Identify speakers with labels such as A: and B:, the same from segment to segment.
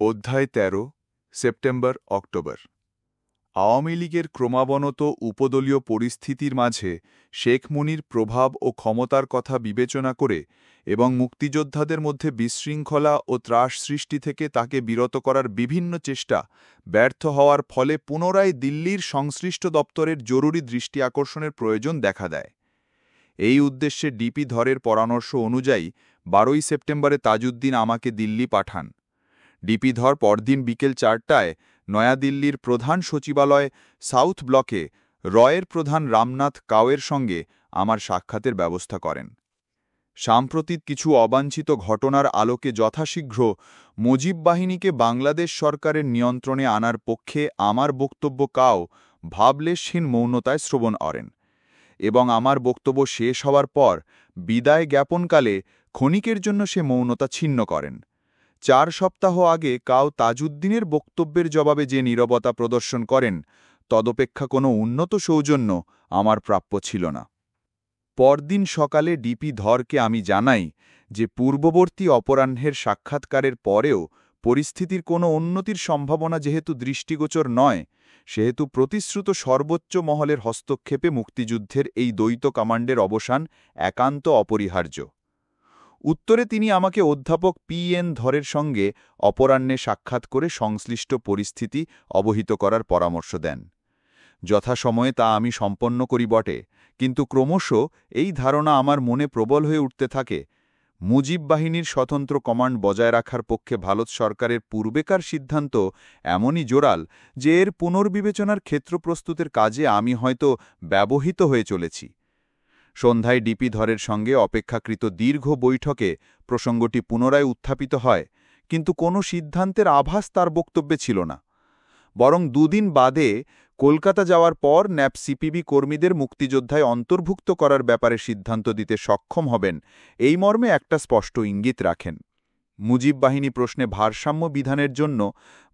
A: অধ্যায় ১৩ সেপ্টেম্বর-অক্টোবর। আওয়ামী লীগের ক্রমাবনত উপদলীয় পরিস্থিতির মাঝে শেখ মুনীর প্রভাব ও ক্ষমতার কথা বিবেচনা করে এবং মুক্তিযোদ্ধাদের মধ্যে বিশৃঙ্খলা ও ত্রাস সৃষ্টি থেকে তাকে বিরত করার বিভিন্ন চেষ্টা ব্যর্থ হওয়ার ফলে পুনরায় দিল্লির সংশ্লিষ্ট দপ্তরের জরুরি দৃষ্টি আকর্ষণের প্রয়োজন দেখা দেয়। এই উদ্দেশ্যে ডিপি ধরের পরামর্শ অনুযায়ী ১২ সেপ্টেম্বরে তাজউদ্দিন আমাকে দিল্লি পাঠান। ডিপি ধর পরদিন বিকেল ৪টায় নয়াদিল্লির প্রধান সচিবালয় সাউথ ব্লকে রয়ের প্রধান রামনাথ কাওয়ের সঙ্গে আমার সাক্ষাতের ব্যবস্থা করেন। সাম্প্রতিক কিছু অবাঞ্ছিত ঘটনার আলোকে যথাশীঘ্র মুজিব বাহিনীকে বাংলাদেশ সরকারের নিয়ন্ত্রণে আনার পক্ষে আমার বক্তব্য কাও ভাবলেশহীন মৌনতায় শ্রবণ করেন এবং আমার বক্তব্য শেষ হওয়ার পর বিদায় জ্ঞাপনকালে ক্ষণিকের জন্য সে মৌনতা ছিন্ন করেন। ৪ সপ্তাহ আগে কাও তাজউদ্দিনের বক্তব্যের জবাবে যে নীরবতা প্রদর্শন করেন তদপেক্ষা কোনো উন্নত সৌজন্য আমার প্রাপ্য ছিল না। পরদিন সকালে ডিপি ধরকে আমি জানাই যে পূর্ববর্তী অপরাহ্নের সাক্ষাৎকারের পরেও পরিস্থিতির কোনো উন্নতির সম্ভাবনা যেহেতু দৃষ্টিগোচর নয়, সেহেতু প্রতিশ্রুত সর্বোচ্চ মহলের হস্তক্ষেপে মুক্তিযুদ্ধের এই দ্বৈত কমান্ডের অবসান একান্ত অপরিহার্য। উত্তরে তিনি আমাকে অধ্যাপক পি.এন. ধরের সঙ্গে অপরাহ্নে সাক্ষাৎ করে সংশ্লিষ্ট পরিস্থিতি অবহিত করার পরামর্শ দেন। যথাসময়ে তা আমি সম্পন্ন করি বটে, কিন্তু ক্রমশ এই ধারণা আমার মনে প্রবল হয়ে উঠতে থাকে, মুজিব বাহিনীর স্বতন্ত্র কমান্ড বজায় রাখার পক্ষে ভারত সরকারের পূর্বেকার সিদ্ধান্ত এমনই জোরাল যে এর পুনর্বিবেচনার ক্ষেত্র প্রস্তুতের কাজে আমি হয়তো ব্যবহৃত হয়ে চলেছি। সন্ধ্যায় ডিপি ধরের সঙ্গে অপেক্ষাকৃত দীর্ঘ বৈঠকে প্রসঙ্গটি পুনরায় উত্থাপিত হয়, কিন্তু কোনো সিদ্ধান্তের আভাস তার বক্তব্যে ছিল না। বরং দুদিন বাদে কলকাতা যাওয়ার পর ন্যাপ সিপিবি কর্মীদের মুক্তিযোদ্ধায় অন্তর্ভুক্ত করার ব্যাপারে সিদ্ধান্ত দিতে সক্ষম হবেন এই মর্মে একটা স্পষ্ট ইঙ্গিত রাখেন। মুজিব বাহিনী প্রশ্নে ভারসাম্য বিধানের জন্য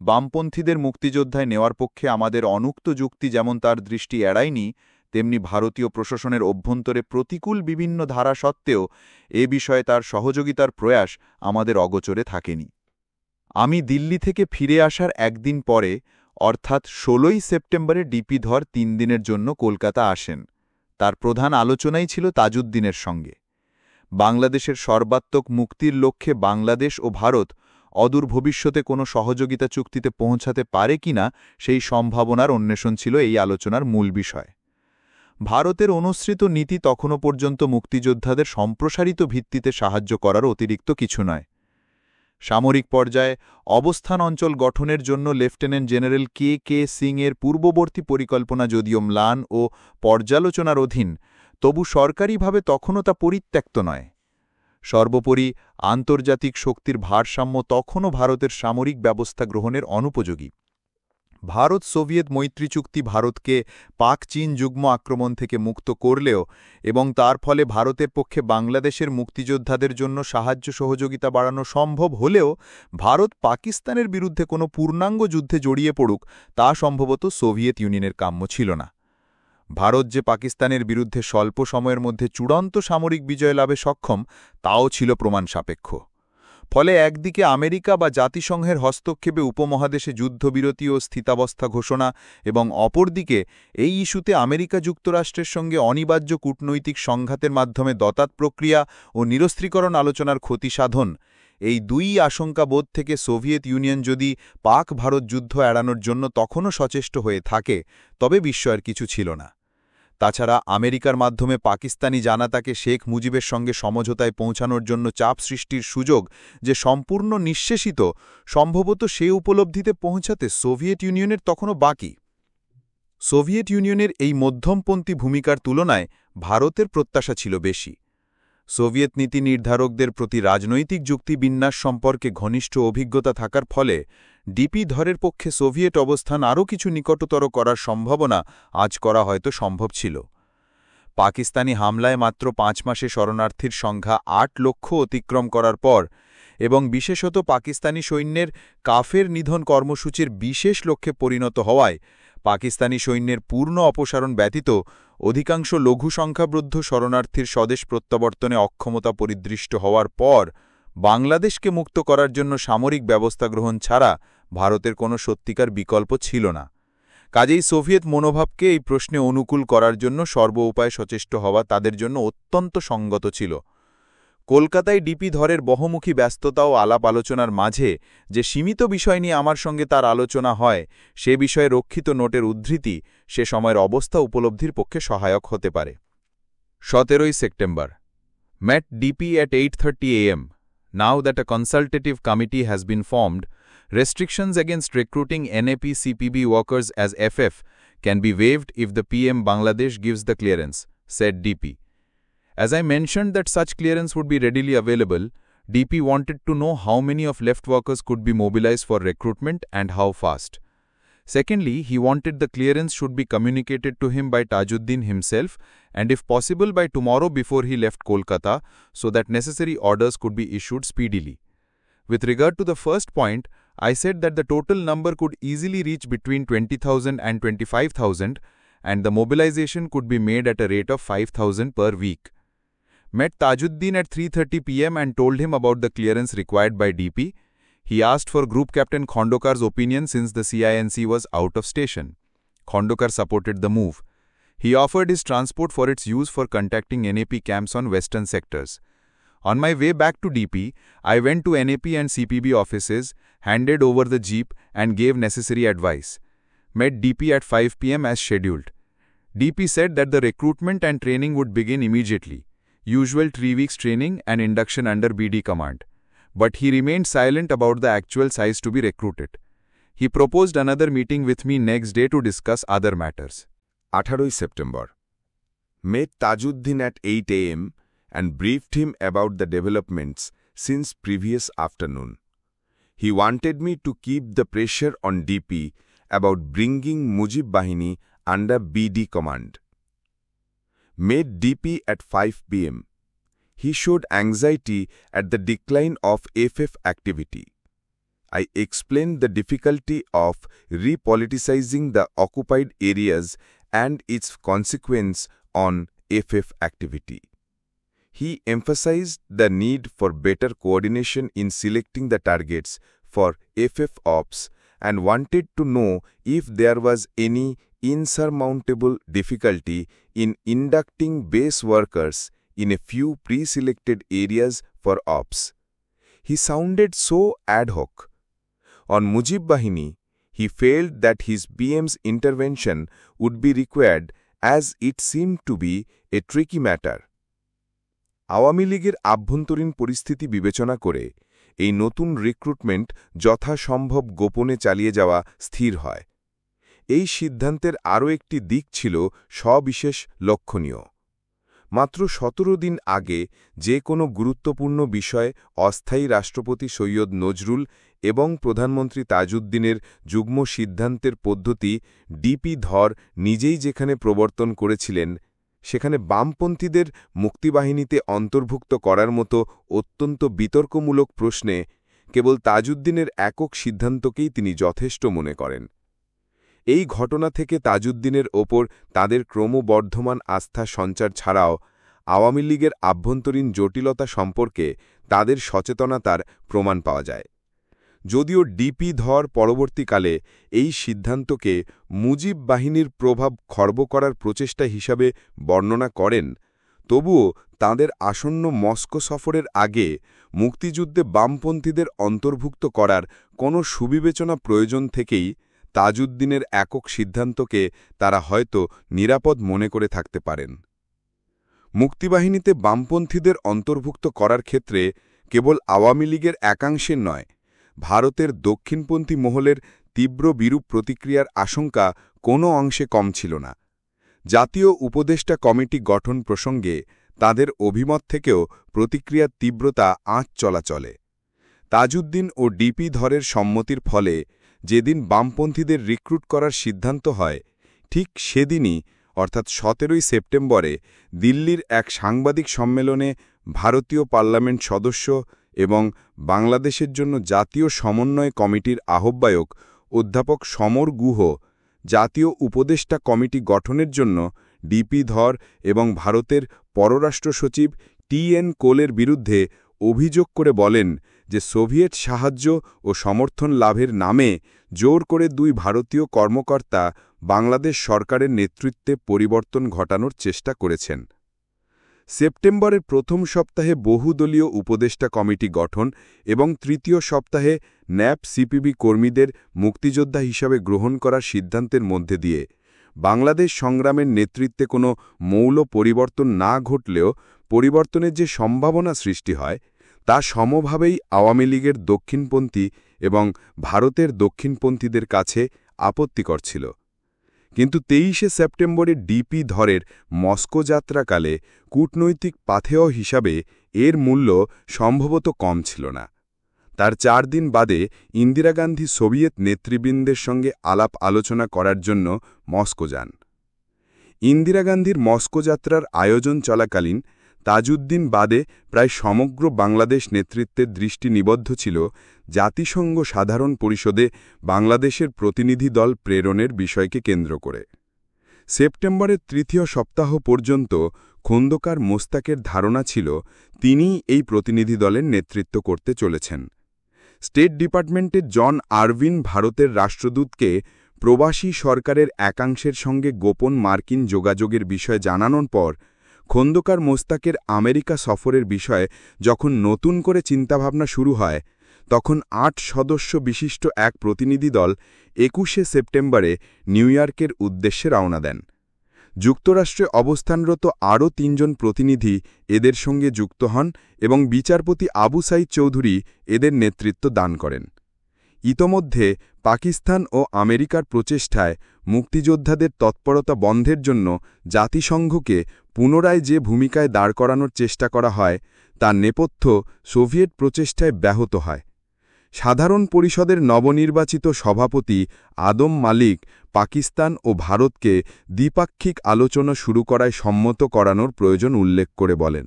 A: বামপন্থীদের মুক্তিযোদ্ধায় নেওয়ার পক্ষে আমাদের অনুক্ত যুক্তি যেমন তার দৃষ্টি এড়ায়নি, তেমনি ভারতীয় প্রশাসনের অভ্যন্তরে প্রতিকূল বিভিন্ন ধারা সত্ত্বেও এ বিষয়ে তার সহযোগিতার প্রয়াস আমাদের অগোচরে থাকেনি। আমি দিল্লি থেকে ফিরে আসার একদিন পরে অর্থাৎ ১৬ সেপ্টেম্বরে ডিপি ধর ৩ দিনের জন্য কলকাতা আসেন। তার প্রধান আলোচনাই ছিল তাজউদ্দিনের সঙ্গে। বাংলাদেশের সর্বাত্মক মুক্তির লক্ষ্যে বাংলাদেশ ও ভারত অদূর ভবিষ্যতে কোনো সহযোগিতা চুক্তিতে পৌঁছাতে পারে কিনা সেই সম্ভাবনার অন্বেষণ ছিল এই আলোচনার মূল বিষয়। ভারতের অনুসৃত নীতি তখনও পর্যন্ত মুক্তিযোদ্ধাদের সম্প্রসারিত ভিত্তিতে সাহায্য করার অতিরিক্ত কিছু নয়। সামরিক পর্যায়ে অবস্থান অঞ্চল গঠনের জন্য লেফটেন্যান্ট জেনারেল কে সিং-এর পূর্ববর্তী পরিকল্পনা যদিও ম্লান ও পর্যালোচনার অধীন, তবু সরকারিভাবে তখনও তা পরিত্যক্ত নয়। সর্বোপরি আন্তর্জাতিক শক্তির ভারসাম্য তখনও ভারতের সামরিক ব্যবস্থা গ্রহণের অনুপযোগী। ভারত সোভিয়েত মৈত্রী চুক্তি ভারতকে পাক চীন যুগ্ম আক্রমণ থেকে মুক্ত করলেও এবং তার ফলে ভারতের পক্ষে বাংলাদেশের মুক্তিযোদ্ধাদের জন্য সাহায্য সহযোগিতা বাড়ানো সম্ভব হলেও ভারত পাকিস্তানের বিরুদ্ধে কোনো পূর্ণাঙ্গ যুদ্ধে জড়িয়ে পড়ুক তা সম্ভবত সোভিয়েত ইউনিয়নের কাম্য ছিল না। ভারত যে পাকিস্তানের বিরুদ্ধে স্বল্প সময়ের মধ্যে চূড়ান্ত সামরিক বিজয় লাভে সক্ষম তাও ছিল প্রমাণ সাপেক্ষ। ফলে একদিকে আমেরিকা বা জাতিসংঘের হস্তক্ষেপে উপমহাদেশে যুদ্ধবিরতি ও স্থিতাবস্থা ঘোষণা এবং অপরদিকে এই ইস্যুতে আমেরিকা যুক্তরাষ্ট্রের সঙ্গে অনিবার্য কূটনৈতিক সংঘাতের মাধ্যমে দতাত প্রক্রিয়া ও নিরস্ত্রীকরণ আলোচনার ক্ষতি সাধন, এই দুই আশঙ্কাবোধ থেকে সোভিয়েত ইউনিয়ন যদি পাক ভারত যুদ্ধ এড়ানোর জন্য তখনও সচেষ্ট হয়ে থাকে তবে বিস্ময়ের কিছু ছিল না। তাছাড়া আমেরিকার মাধ্যমে পাকিস্তানি জানাতাকে শেখ মুজিবের সঙ্গে সমঝোতায় পৌঁছানোর জন্য চাপ সৃষ্টির সুযোগ যে সম্পূর্ণ নিঃশেষিত, সম্ভবত সে উপলব্ধিতে পৌঁছাতে সোভিয়েত ইউনিয়নের তখনও বাকি। সোভিয়েত ইউনিয়নের এই মধ্যমপন্থী ভূমিকার তুলনায় ভারতের প্রত্যাশা ছিল বেশি। সোভিয়েত নীতি নির্ধারকদের প্রতি রাজনৈতিক যুক্তিবিন্যাস সম্পর্কে ঘনিষ্ঠ অভিজ্ঞতা থাকার ফলে ডিপি ধরের পক্ষে সোভিয়েট অবস্থান আরও কিছু নিকটতর করার সম্ভাবনা আজ করা হয়তো সম্ভব ছিল। পাকিস্তানি হামলায় মাত্র ৫ মাসে শরণার্থীর সংখ্যা ৮ লক্ষ অতিক্রম করার পর এবং বিশেষত পাকিস্তানি সৈন্যের কাফের নিধন কর্মসূচির বিশেষ লক্ষ্যে পরিণত হওয়ায় পাকিস্তানি সৈন্যের পূর্ণ অপসারণ ব্যতীত অধিকাংশ লঘু সংখ্যাবৃদ্ধ শরণার্থীর স্বদেশ প্রত্যাবর্তনে অক্ষমতা পরিদৃষ্ট হওয়ার পর বাংলাদেশকে মুক্ত করার জন্য সামরিক ব্যবস্থা গ্রহণ ছাড়া ভারতের কোনো সত্যিকার বিকল্প ছিল না। কাজেই সোভিয়েত মনোভাবকে এই প্রশ্নে অনুকূল করার জন্য সর্ব উপায়ে সচেষ্ট হওয়া তাদের জন্য অত্যন্ত সঙ্গত ছিল। কলকাতায় ডিপি ধরের বহুমুখী ব্যস্ততা ও আলাপ আলোচনার মাঝে যে সীমিত বিষয় নিয়ে আমার সঙ্গে তার আলোচনা হয়, সে বিষয়ে রক্ষিত নোটের উদ্ধৃতি সে সময়ের অবস্থা উপলব্ধির পক্ষে সহায়ক হতে পারে। 17 September Met DP at 8:30 AM. Now that a consultative committee has been formed, restrictions against recruiting NAP CPB workers as FF can be waived if the PM Bangladesh gives the clearance, said DP. As I mentioned that such clearance would be readily available, DP wanted to know how many of left workers could be mobilized for recruitment and how fast. Secondly, he wanted the clearance should be communicated to him by Tajuddin himself and if possible by tomorrow before he left Kolkata so that necessary orders could be issued speedily. With regard to the first point, I said that the total number could easily reach between 20,000 and 25,000 and the mobilization could be made at a rate of 5,000 per week. Met Tajuddin at 3:30 PM and told him about the clearance required by DP. He asked for Group Captain Khandokar's opinion since the CINC was out of station. Khandokar supported the move. He offered his transport for its use for contacting NAP camps on western sectors. On my way back to DP, I went to NAP and CPB offices, handed over the jeep and gave necessary advice. Met DP at 5 PM as scheduled. DP said that the recruitment and training would begin immediately, usual 3 weeks training and induction under BD command. But he remained silent about the actual size to be recruited. He proposed another meeting with me next day to discuss other matters.
B: 18 September. Met Tajuddin at 8 AM and briefed him about the developments since previous afternoon. He wanted me to keep the pressure on DP about bringing Mujib Bahini under BD command. Met DP at 5 PM. He showed anxiety at the decline of FF activity. I explained the difficulty of repoliticizing the occupied areas and its consequence on FF activity. He emphasized the need for better coordination in selecting the targets for FF ops and wanted to know if there was any insurmountable difficulty in inducting base workers in a few pre-selected areas for ops. He sounded so ad hoc. On Mujib Bahini, he felt that his PM's intervention would be required as it seemed to be a tricky matter. Awami লীগের আভ্যন্তরীণ পরিস্থিতি বিবেচনা করে এই নতুন recruitment যথাসম্ভব গোপনে চালিয়ে যাওয়া স্থির হয়। এই সিদ্ধান্তের আরও একটি দিক ছিল সবিশেষ লক্ষণীয়। মাত্র 17 দিন আগে যে কোনো গুরুত্বপূর্ণ বিষয়ে অস্থায়ী রাষ্ট্রপতি সৈয়দ নজরুল এবং প্রধানমন্ত্রী তাজউদ্দিনের যুগ্ম সিদ্ধান্তের পদ্ধতি ডিপি ধর নিজেই যেখানে প্রবর্তন করেছিলেন, সেখানে বামপন্থীদের মুক্তিবাহিনীতে অন্তর্ভুক্ত করার মতো অত্যন্ত বিতর্কমূলক প্রশ্নে কেবল তাজউদ্দিনের একক সিদ্ধান্তকেই তিনি যথেষ্ট মনে করেন। এই ঘটনা থেকে তাজউদ্দিনের ওপর তাদের ক্রমবর্ধমান আস্থা সঞ্চার ছাড়াও আওয়ামী লীগের আভ্যন্তরীণ জটিলতা সম্পর্কে তাদের সচেতনতার প্রমাণ পাওয়া যায়। যদিও ডিপি ধর পরবর্তীকালে এই সিদ্ধান্তকে মুজিব বাহিনীর প্রভাব খর্ব করার প্রচেষ্টা হিসাবে বর্ণনা করেন, তবুও তাঁদের আসন্ন মস্কো সফরের আগে মুক্তিযুদ্ধে বামপন্থীদের অন্তর্ভুক্ত করার কোনো সুবিবেচনা প্রয়োজন থেকেই তাজউদ্দিনের একক সিদ্ধান্তকে তারা হয়তো নিরাপদ মনে করে থাকতে পারেন। মুক্তিবাহিনীতে বামপন্থীদের অন্তর্ভুক্ত করার ক্ষেত্রে কেবল আওয়ামী লীগের একাংশের নয়, ভারতের দক্ষিণপন্থী মহলের তীব্র বিরূপ প্রতিক্রিয়ার আশঙ্কা কোনো অংশে কম ছিল না। জাতীয় উপদেষ্টা কমিটি গঠন প্রসঙ্গে তাদের অভিমত থেকেও প্রতিক্রিয়ার তীব্রতা আঁচ চলাচলে। তাজউদ্দিন ও ডিপি ধরের সম্মতির ফলে যেদিন বামপন্থীদের রিক্রুট করার সিদ্ধান্ত হয়, ঠিক সেদিনই অর্থাৎ 17 সেপ্টেম্বরে দিল্লির এক সাংবাদিক সম্মেলনে ভারতীয় পার্লামেন্ট সদস্য এবং বাংলাদেশের জন্য জাতীয় সমন্বয় কমিটির আহ্বায়ক অধ্যাপক সমর গুহ জাতীয় উপদেষ্টা কমিটি গঠনের জন্য ডিপি ধর এবং ভারতের পররাষ্ট্র সচিব TN কোলের বিরুদ্ধে অভিযোগ করে বলেন যে সোভিয়েত সাহায্য ও সমর্থন লাভের নামে জোর করে 2 ভারতীয় কর্মকর্তা বাংলাদেশ সরকারের নেতৃত্বে পরিবর্তন ঘটানোর চেষ্টা করেছেন। সেপ্টেম্বরের প্রথম সপ্তাহে বহুদলীয় উপদেষ্টা কমিটি গঠন এবং তৃতীয় সপ্তাহে ন্যাপ সিপিবি কর্মীদের মুক্তিযোদ্ধা হিসাবে গ্রহণ করার সিদ্ধান্তের মধ্যে দিয়ে বাংলাদেশ সংগ্রামের নেতৃত্বে কোনো মৌল পরিবর্তন না ঘটলেও পরিবর্তনের যে সম্ভাবনা সৃষ্টি হয় তা সমভাবেই আওয়ামী লীগের দক্ষিণপন্থী এবং ভারতের দক্ষিণপন্থীদের কাছে আপত্তিকর ছিল। কিন্তু 23শে সেপ্টেম্বরে ডিপি ধরের মস্কো যাত্রাকালে কূটনৈতিক পাথেয় হিসাবে এর মূল্য সম্ভবত কম ছিল না। তার 4 দিন বাদে ইন্দিরা গান্ধী সোভিয়েত নেতৃবৃন্দের সঙ্গে আলাপ আলোচনা করার জন্য মস্কো যান। ইন্দিরা গান্ধীর মস্কো যাত্রার আয়োজন চলাকালীন তাজউদ্দিন বাদে প্রায় সমগ্র বাংলাদেশ নেতৃত্বের দৃষ্টি নিবদ্ধ ছিল জাতিসংঘ সাধারণ পরিষদে বাংলাদেশের প্রতিনিধি দল প্রেরণের বিষয়কে কেন্দ্র করে। সেপ্টেম্বরের তৃতীয় সপ্তাহ পর্যন্ত খোন্দকার মোস্তাকের ধারণা ছিল তিনিই এই প্রতিনিধি দলের নেতৃত্ব করতে চলেছেন। স্টেট ডিপার্টমেন্টের জন আরভিন ভারতের রাষ্ট্রদূতকে প্রবাসী সরকারের একাংশের সঙ্গে গোপন মার্কিন যোগাযোগের বিষয় জানানোর পর খোন্দকার মোস্তাকের আমেরিকা সফরের বিষয়ে যখন নতুন করে চিন্তাভাবনা শুরু হয় তখন 8 সদস্য বিশিষ্ট এক প্রতিনিধি দল 21শে সেপ্টেম্বরে নিউ ইয়র্কের উদ্দেশ্যে রওনা দেন। যুক্তরাষ্ট্রে অবস্থানরত আরও 3 জন প্রতিনিধি এদের সঙ্গে যুক্ত হন এবং বিচারপতি আবু সাইদ চৌধুরী এদের নেতৃত্ব দান করেন। ইতোমধ্যে পাকিস্তান ও আমেরিকার প্রচেষ্টায় মুক্তিযোদ্ধাদের তৎপরতা বন্ধের জন্য জাতিসংঘকে পুনরায় যে ভূমিকায় দাঁড় করানোর চেষ্টা করা হয় তার নেপথ্য সোভিয়েত প্রচেষ্টায় ব্যাহত হয়। সাধারণ পরিষদের নবনির্বাচিত সভাপতি আদম মালিক পাকিস্তান ও ভারতকে দ্বিপাক্ষিক আলোচনা শুরু করায় সম্মত করানোর প্রয়োজন উল্লেখ করে বলেন,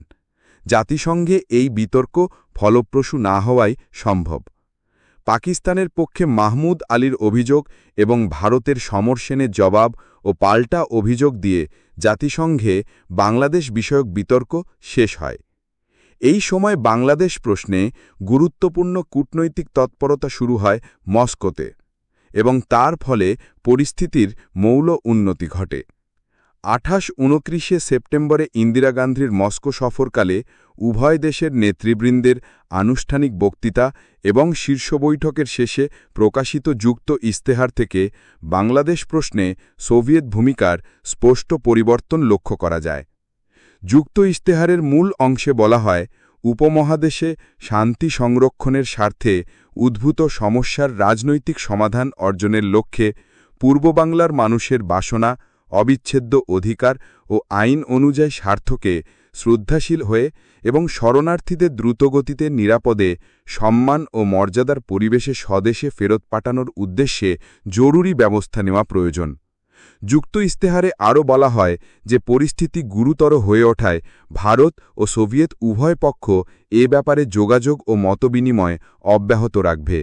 B: জাতিসংঘে এই বিতর্ক ফলপ্রসূ না হওয়াই সম্ভব। পাকিস্তানের পক্ষে মাহমুদ আলীর অভিযোগ এবং ভারতের সমর সেনের জবাব ও পাল্টা অভিযোগ দিয়ে জাতিসংঘে বাংলাদেশ বিষয়ক বিতর্ক শেষ হয়। এই সময় বাংলাদেশ প্রশ্নে গুরুত্বপূর্ণ কূটনৈতিক তৎপরতা শুরু হয় মস্কোতে এবং তার ফলে পরিস্থিতির মৌল উন্নতি ঘটে। 28-29 সেপ্টেম্বরে ইন্দিরা গান্ধীর মস্কো সফরকালে উভয় দেশের নেতৃবৃন্দের আনুষ্ঠানিক বক্তৃতা এবং শীর্ষ বৈঠকের শেষে প্রকাশিত যুক্ত ইস্তেহার থেকে বাংলাদেশ প্রশ্নে সোভিয়েত ভূমিকার স্পষ্ট পরিবর্তন লক্ষ্য করা যায়। যুক্ত ইস্তেহারের মূল অংশে বলা হয়, উপমহাদেশে শান্তি সংরক্ষণের স্বার্থে উদ্ভূত সমস্যার রাজনৈতিক সমাধান অর্জনের লক্ষ্যে পূর্ব বাংলার মানুষের বাসনা, অবিচ্ছেদ্য অধিকার ও আইন অনুযায়ী স্বার্থকে শ্রদ্ধাশীল হয়ে এবং শরণার্থীদের দ্রুতগতিতে নিরাপদে সম্মান ও মর্যাদার পরিবেশে স্বদেশে ফেরত পাঠানোর উদ্দেশ্যে জরুরি ব্যবস্থা নেওয়া প্রয়োজন। যুক্ত ইস্তেহারে আরও বলা হয় যে পরিস্থিতি গুরুতর হয়ে ওঠায় ভারত ও সোভিয়েত উভয় পক্ষ এ ব্যাপারে যোগাযোগ ও মতবিনিময় অব্যাহত রাখবে।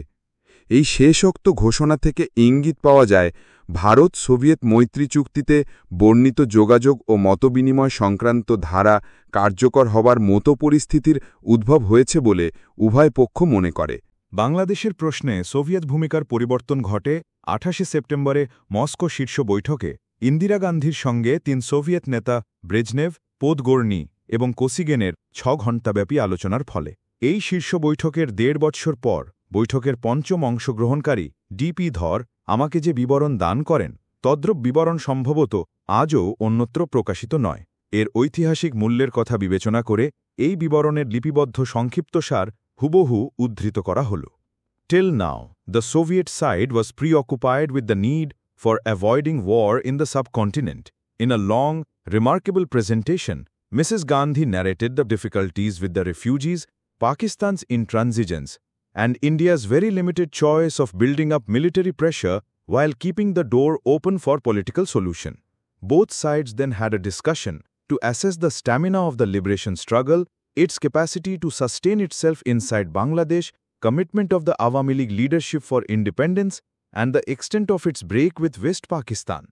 B: এই শেষোক্ত ঘোষণা থেকে ইঙ্গিত পাওয়া যায় ভারত সোভিয়েত মৈত্রী চুক্তিতে বর্ণিত যোগাযোগ ও মতবিনিময় সংক্রান্ত ধারা কার্যকর হবার মতো পরিস্থিতির উদ্ভব হয়েছে বলে উভয় পক্ষ মনে করে।
A: বাংলাদেশের প্রশ্নে সোভিয়েত ভূমিকার পরিবর্তন ঘটে 28শে সেপ্টেম্বরে মস্কো শীর্ষ বৈঠকে ইন্দিরা গান্ধীর সঙ্গে 3 সোভিয়েত নেতা ব্রেজনেভ, পোদগোর্নি এবং কোসিগেনের 6 ঘণ্টাব্যাপী আলোচনার ফলে। এই শীর্ষ বৈঠকের 1.5 বৎসর পর বৈঠকের পঞ্চম অংশগ্রহণকারী ডিপি ধর আমাকে যে বিবরণ দান করেন তদ্রূপ বিবরণ সম্ভবত আজও অন্যত্র প্রকাশিত নয়। এর ঐতিহাসিক মূল্যের কথা বিবেচনা করে এই বিবরণের লিপিবদ্ধ সংক্ষিপ্তসার হুবহু উদ্ধৃত করা হল। Till now, the Soviet side was preoccupied with the need for avoiding war in the subcontinent. In a long, remarkable presentation, Mrs. Gandhi narrated the difficulties with the refugees, Pakistan's intransigence, and India's very limited choice of building up military pressure while keeping the door open for political solution. Both sides then had a discussion to assess the stamina of the liberation struggle, its capacity to sustain itself inside Bangladesh, commitment of the Awami League leadership for independence, and the extent of its break with West Pakistan.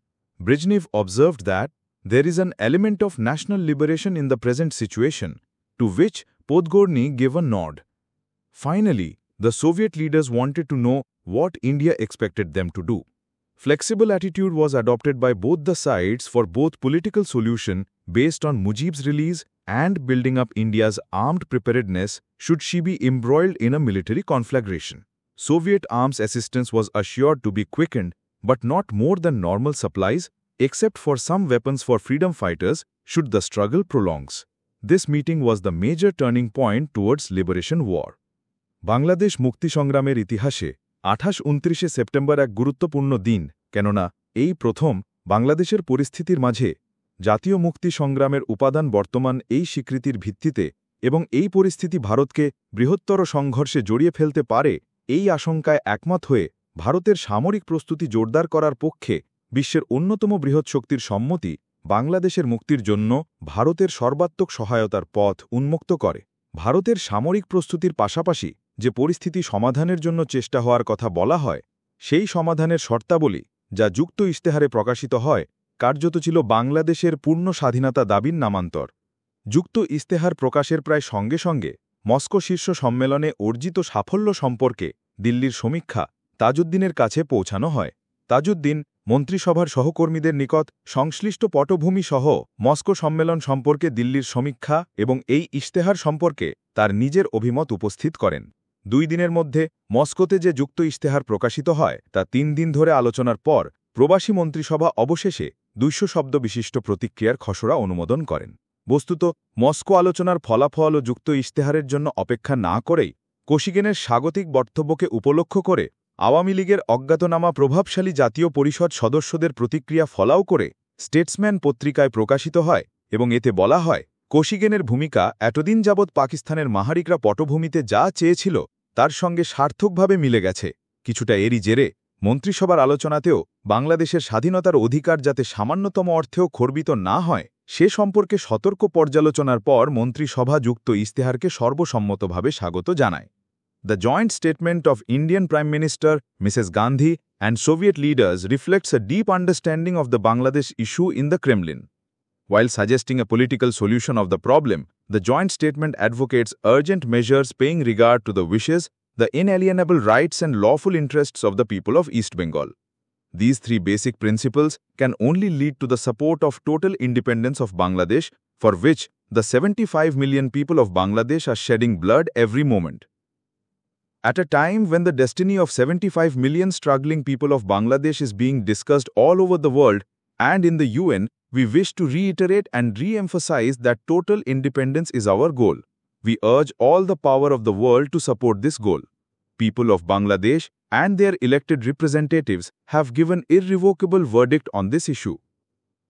A: Brezhnev observed that there is an element of national liberation in the present situation, to which
C: Podgorny gave a nod. Finally, the Soviet leaders wanted to know what India expected them to do. Flexible attitude was adopted by both the sides for both political solution based on Mujib's release and building up India's armed preparedness should she be embroiled in a military conflagration. Soviet arms assistance was assured to be quickened, but not more than normal supplies, except for some weapons for freedom fighters should the struggle prolongs. This meeting was the major turning point towards liberation war. Bangladesh মুক্তি সংগ্রামের ইতিহাসে 28-29 September এক গুরুত্বপূর্ণ দিন, কেননা এই প্রথম বাংলাদেশের পরিস্থিতির মাঝে জাতীয় মুক্তি সংগ্রামের উপাদান বর্তমান এই স্বীকৃতির ভিত্তিতে এবং এই পরিস্থিতি ভারতকে বৃহত্তর সংঘর্ষে জড়িয়ে ফেলতে পারে এই আশঙ্কায় একমত হয়ে ভারতের সামরিক প্রস্তুতি জোরদার করার পক্ষে বিশ্বের অন্যতম বৃহৎ শক্তির সম্মতি বাংলাদেশের মুক্তির জন্য ভারতের সর্বাত্মক সহায়তার পথ উন্মুক্ত করে। ভারতের সামরিক প্রস্তুতির পাশাপাশি যে পরিস্থিতি সমাধানের জন্য চেষ্টা হওয়ার কথা বলা হয়, সেই সমাধানের শর্তাবলী যা যুক্ত ইশতেহারে প্রকাশিত হয় কার্যত ছিল বাংলাদেশের পূর্ণ স্বাধীনতা দাবির নামান্তর। যুক্ত ইশতেহার প্রকাশের প্রায় সঙ্গে সঙ্গে মস্কো শীর্ষ সম্মেলনে অর্জিত সাফল্য সম্পর্কে দিল্লির সমীক্ষা তাজউদ্দিনের কাছে পৌঁছানো হয়। তাজউদ্দিন মন্ত্রিসভার সহকর্মীদের নিকট সংশ্লিষ্ট পটভূমি সহ মস্কো সম্মেলন সম্পর্কে দিল্লির সমীক্ষা এবং এই ইশতেহার সম্পর্কে তার নিজের অভিমত উপস্থিত করেন। 2 দিনের মধ্যে মস্কোতে যে যুক্ত ইশতেহার প্রকাশিত হয় তা 3 দিন ধরে আলোচনার পর প্রবাসী মন্ত্রিসভা অবশেষে 200 শব্দ বিশিষ্ট প্রতিক্রিয়ার খসড়া অনুমোদন করেন। বস্তুত মস্কো আলোচনার ফলাফল ও যুক্ত ইশতেহারের জন্য অপেক্ষা না করেই কোশিগেনের স্বাগতিক বক্তব্যকে উপলক্ষ করে আওয়ামী লীগের অজ্ঞাতনামা প্রভাবশালী জাতীয় পরিষদ সদস্যদের প্রতিক্রিয়া ফলাও করে স্টেটসম্যান পত্রিকায় প্রকাশিত হয় এবং এতে বলা হয়, কোশিগেনের ভূমিকা এতদিন যাবৎ পাকিস্তানের মাহারিকরা পটভূমিতে যা চেয়েছিল তার সঙ্গে সার্থকভাবে মিলে গেছে। কিছুটা এরই জেরে মন্ত্রিসভার আলোচনাতেও বাংলাদেশের স্বাধীনতার অধিকার যাতে সামান্যতম অর্থেও খর্বিত না হয় সে সম্পর্কে সতর্ক পর্যালোচনার পর মন্ত্রিসভা যুক্ত ইশতেহারকে সর্বসম্মতভাবে স্বাগত জানায়। The joint statement of Indian Prime Minister Mrs. Gandhi and Soviet leaders reflects a deep understanding of the Bangladesh issue in the Kremlin. While suggesting a political solution of the problem, the joint statement advocates urgent measures paying regard to the wishes, the inalienable rights and lawful interests of the people of East Bengal. These 3 basic principles can only lead to the support of total independence of Bangladesh, for which the 75 million people of Bangladesh are shedding blood every moment. At a time when the destiny of 75 million struggling people of Bangladesh is being discussed all over the world and in the UN, we wish to reiterate and re-emphasize that total independence is our goal. We urge all the power of the world to support this goal. People of Bangladesh and their elected representatives have given irrevocable verdict on this issue.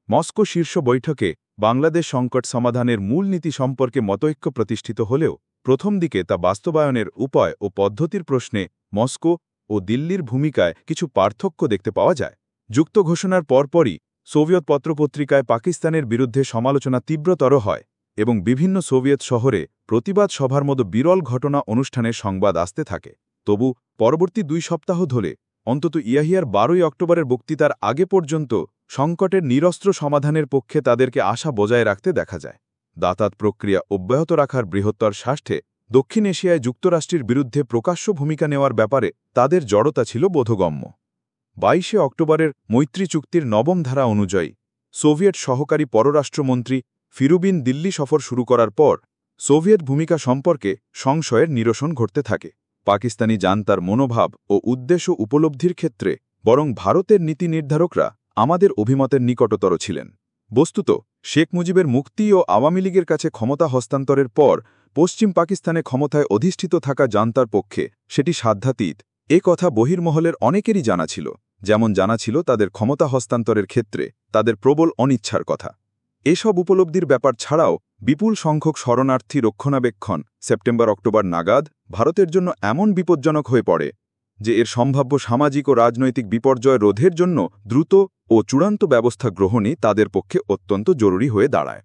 C: Moscow শীর্ষ বৈঠকে বাংলাদেশ সংকট সমাধানের মূলনীতি সম্পর্কে মতৈক্য প্রতিষ্ঠিত হলেও প্রথম দিকে তা বাস্তবায়নের উপায় ও পদ্ধতির প্রশ্নে মস্কো ও দিল্লির ভূমিকায় কিছু পার্থক্য দেখতে পাওয়া যায়। যুক্ত ঘোষণার পরপরই সোভিয়েত পত্রপত্রিকায় পাকিস্তানের বিরুদ্ধে সমালোচনা তীব্রতর হয় এবং বিভিন্ন সোভিয়েত শহরে প্রতিবাদ সভার মতো বিরল ঘটনা অনুষ্ঠানের সংবাদ আসতে থাকে। তবু পরবর্তী 2 সপ্তাহ ধরে অন্তত ইয়াহিয়ার 12 অক্টোবরের বক্তৃতার আগে পর্যন্ত সংকটের নিরস্ত্র সমাধানের পক্ষে তাদেরকে আশা বজায় রাখতে দেখা যায়। দাতাত প্রক্রিয়া অব্যাহত রাখার বৃহত্তর স্বার্থে দক্ষিণ এশিয়ায় যুক্তরাষ্ট্রের বিরুদ্ধে প্রকাশ্য ভূমিকা নেওয়ার ব্যাপারে তাদের জড়তা ছিল বোধগম্য। 22 অক্টোবরের মৈত্রী চুক্তির 9ম ধারা অনুযায়ী সোভিয়েত সহকারী পররাষ্ট্রমন্ত্রী ফিরুবিন দিল্লি সফর শুরু করার পর সোভিয়েত ভূমিকা সম্পর্কে সংশয়ের নিরসন ঘটতে থাকে। পাকিস্তানি জান্তার মনোভাব ও উদ্দেশ্য উপলব্ধির ক্ষেত্রে বরং ভারতের নীতি নির্ধারকরা আমাদের অভিমতের নিকটতর ছিলেন। বস্তুত শেখ মুজিবের মুক্তি ও আওয়ামী লীগের কাছে ক্ষমতা হস্তান্তরের পর পশ্চিম পাকিস্তানে ক্ষমতায় অধিষ্ঠিত থাকা জান্তার পক্ষে সেটি সাধ্যাতীত এ কথা বহির্মহলের অনেকেরই জানা ছিল, যেমন জানা ছিল তাদের ক্ষমতা হস্তান্তরের ক্ষেত্রে তাদের প্রবল অনিচ্ছার কথা। এসব উপলব্ধির ব্যাপার ছাড়াও বিপুল সংখ্যক শরণার্থী রক্ষণাবেক্ষণ সেপ্টেম্বর-অক্টোবর নাগাদ ভারতের জন্য এমন বিপজ্জনক হয়ে পড়ে যে এর সম্ভাব্য সামাজিক ও রাজনৈতিক বিপর্যয় রোধের জন্য দ্রুত ও চূড়ান্ত ব্যবস্থা গ্রহণই তাদের পক্ষে অত্যন্ত জরুরি হয়ে দাঁড়ায়।